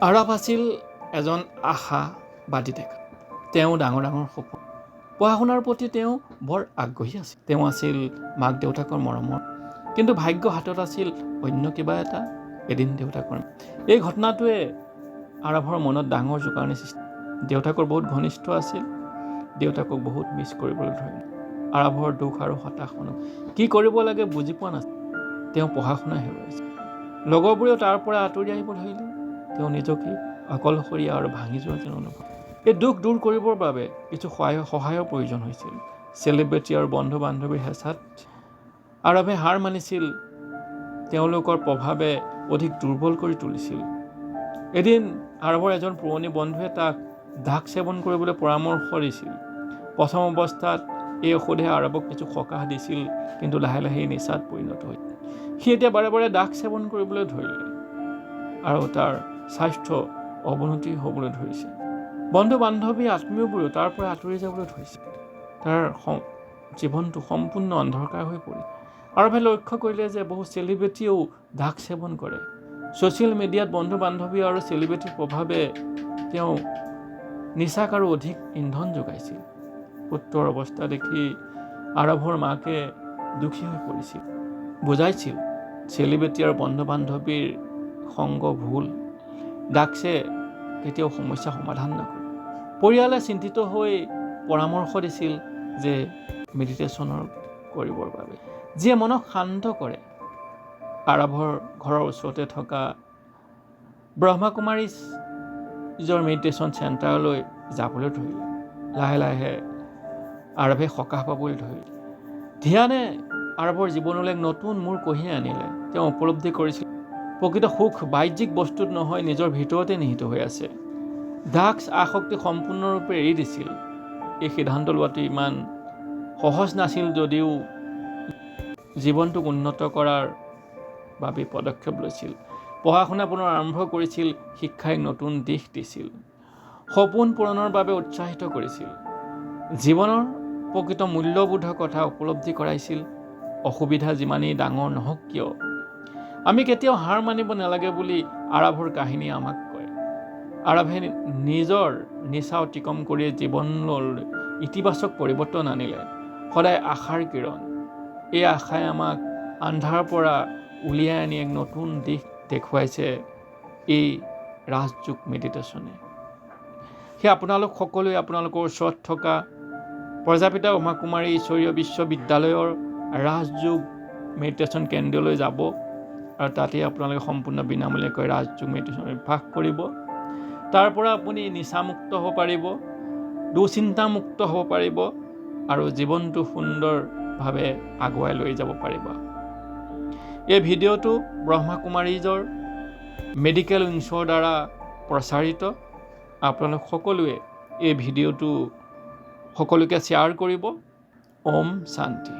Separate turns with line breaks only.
আৰৱ আছিল এজন আশাবাদী ডেকা। তেওঁ ডাঙৰ ডাঙৰ সপোন, পঢ়া শুনাৰ প্ৰতি তেওঁ বৰ আগ্ৰহী আছিল। তেওঁ আছিল মাক দেউতাকৰ মৰমৰ, কিন্তু ভাগ্য হাতত আছিল অন্য কিবা এটা। এদিন দেউতাকৰ এই ঘটনাটোৱে আৰৱৰ মনত ডাঙৰ জোকাৰণি সৃষ্টি। দেউতাকৰ বহুত ঘনিষ্ঠ আছিল, দেউতাকক বহুত মিছ কৰিবলৈ ধৰিলে। আৰৱৰ দুখ আৰু হতাশ কি কৰিব লাগে বুজি পোৱা নাছিল। তেওঁ পঢ়া শুনা হেৰুৱাইছিল, লগৰবোৰেও তাৰ পৰা আঁতৰি আহিব ধৰিলে। তেওঁ নিজকে অকলশৰীয়া আৰু ভাঙি যোৱা যেন অনুভৱ। এই দুখ দূৰ কৰিবৰ বাবে কিছু সহায়ৰ প্ৰয়োজন হৈছিল। চেলিব্ৰিটি আৰু বন্ধু বান্ধৱীৰ হেঁচাত আৰৱে হাৰ মানিছিল। তেওঁলোকৰ প্ৰভাৱে অধিক দুৰ্বল কৰি তুলিছিল। এদিন আৰৱৰ এজন পুৰণি বন্ধুৱে তাক ড্ৰাগছ সেৱন কৰিবলৈ পৰামৰ্শ দিছিল। প্ৰথম অৱস্থাত এই ঔষধে আৰৱক কিছু সকাহ দিছিল, কিন্তু লাহে লাহে নিচাত পৰিণত হৈছিল। সি এতিয়া বাৰে বাৰে ড্ৰাগছ সেৱন কৰিবলৈ ধৰিলে আৰু তাৰ স্বাস্থ্য অৱনতি হ'বলৈ ধৰিছে। বন্ধু বান্ধৱী আত্মীয়বোৰেও তাৰ পৰা আঁতৰি যাবলৈ ধৰিছে। তাৰ জীৱনটো সম্পূৰ্ণ অন্ধকাৰ হৈ পৰিল। আৰৱে লক্ষ্য কৰিলে যে বহু চেলিব্ৰিটিয়েও ড্ৰাগছ সেৱন কৰে। ছ'চিয়েল মিডিয়াত বন্ধু বান্ধৱী আৰু চেলিব্ৰিটিৰ প্ৰভাৱে তেওঁ নিচাক আৰু অধিক ইন্ধন যোগাইছিল। পুত্ৰৰ অৱস্থা দেখি আৰৱৰ মাকে দুখী হৈ পৰিছিল, বুজাইছিল চেলিব্ৰিটি আৰু বন্ধু বান্ধৱীৰ সংগ ভুল, ড্ৰাগছে কেতিয়াও সমস্যা সমাধান নকৰে। পৰিয়ালে চিন্তিত হৈ পৰামৰ্শ দিছিল যে মেডিটেশ্যনৰ কৰিবৰ বাবে, যিয়ে মনক শান্ত কৰে। আৰৱৰ ঘৰৰ ওচৰতে থকা ব্ৰহ্মাকুমাৰীজৰ মেডিটেশ্যন চেণ্টাৰলৈ যাবলৈ ধৰিলে। লাহে লাহে আৰৱে সকাহ পাবলৈ ধৰিলে। ধ্যানে আৰৱৰ জীৱনলৈ এক নতুন মূৰ কঢ়িয়াই আনিলে। তেওঁ উপলব্ধি কৰিছিল প্ৰকৃত সুখ বাহ্যিক বস্তুত নহয়, নিজৰ ভিতৰতে নিহিত হৈ আছে। ড্ৰাগছ আসক্তি সম্পূৰ্ণৰূপে এৰি দিছিল। এই সিদ্ধান্ত লোৱাটো ইমান সহজ নাছিল যদিও জীৱনটোক উন্নত কৰাৰ বাবে পদক্ষেপ লৈছিল। পঢ়া শুনা পুনৰ আৰম্ভ কৰিছিল, শিক্ষাই এক নতুন দিশ দিছিল, সপোন পূৰণৰ বাবে উৎসাহিত কৰিছিল, জীৱনৰ প্ৰকৃত মূল্যবোধৰ কথা উপলব্ধি কৰাইছিল। অসুবিধা যিমানেই ডাঙৰ নহওক কিয়, আমি কেতিয়াও হাৰ মানিব নালাগে বুলি আৰৱৰ কাহিনী আমাক কয়। আৰৱে নিজৰ নিচা অতিক্ৰম কৰি জীৱনলৈ ইতিবাচক পৰিৱৰ্তন আনিলে, সদায় আশাৰ কিৰণ। এই আশাই আমাক আন্ধাৰৰ পৰা উলিয়াই আনি এক নতুন দিশ দেখুৱাইছে এই ৰাজযোগ মেডিটেশ্যনে। সেই আপোনালোক সকলোৱে আপোনালোকৰ ওচৰত থকা প্ৰজাপিতা ব্ৰহ্মাকুমাৰী ঈশ্বৰীয় বিশ্ববিদ্যালয়ৰ ৰাজযোগ মেডিটেশ্যন কেন্দ্ৰলৈ যাব আৰু তাতেই আপোনালোকে সম্পূৰ্ণ বিনামূলীয়াকৈ ৰাজযোগ মেডিটেশ্যন অভ্যাস কৰিব। তাৰ পৰা আপুনি নিচামুক্ত হ'ব পাৰিব, দুশ্চিন্তামুক্ত হ'ব পাৰিব আৰু জীৱনটো সুন্দৰভাৱে আগুৱাই লৈ যাব পাৰিব। এই ভিডিঅ'টো ব্ৰহ্মাকুমাৰীজৰ মেডিকেল উইংছৰ দ্বাৰা প্ৰচাৰিত। আপোনালোক সকলোৱে এই ভিডিঅ'টো সকলোকে শ্বেয়াৰ কৰিব। ওম শান্তি।